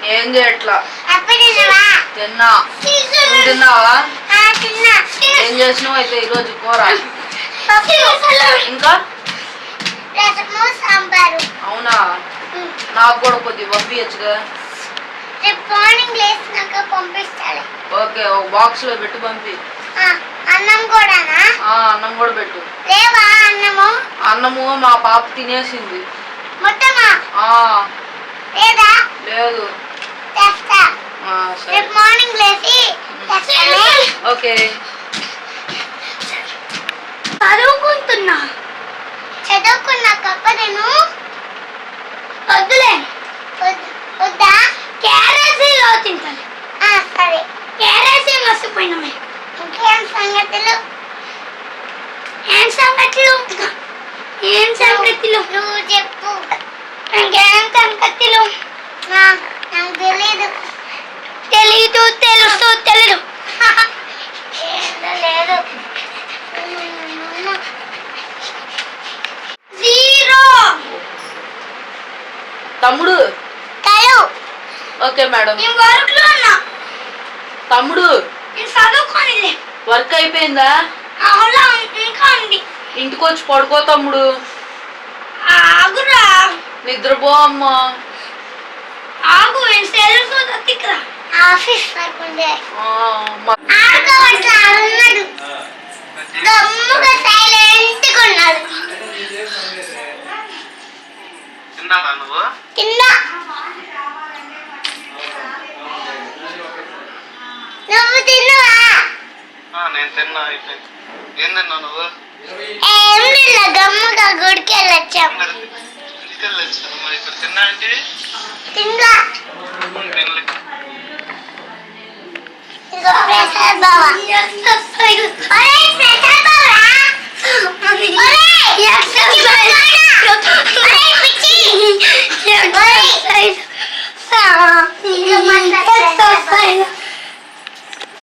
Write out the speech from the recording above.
ఏం చేయట్లా. తిన్నా. నువ్వు తిన్నావా? ఏం చేసినావు అయితే ఈరోజు కూర? ఇంకా అవునా? నాకు కూడా కొద్దిగా పంపించచ్చుగా. ఓకే, ఒక బాక్స్ లో పెట్టి పంపి. అన్నం కూడా పెట్టు. అన్నము మా పాప తినేసింది. లేదు. ఓకే. చదువుకున్నా కప్ప నేను వద్దులే. వద్దా? క్యారెసీలో తింటాను. సరే, క్యారెసీ మర్చిపోయినామే. ఇంకేం సంగతులు? ఏం సంగతులు? నువ్వు చెప్పు. ఇంకేం సంగతులు? నాకు తెలీదు. తెలుసు తెలీదు. లేదు. జీరో. తమ్ముడు. Okay madam. తమ్ముడు వర్క్ అయిపోయిందా? ఇంటికి వచ్చి పడుకో తమ్ముడు. నిద్రపో అమ్మా. ఆఫీస్ నువ్వు తిన్నావా? నేను తిన్నా. అయిపోయింది. ఏం తిన్నా నువ్వు? గమ్ముగా గుడికి వెళ్ళొచ్చాం. తిన్నా అంటే తిన్నా.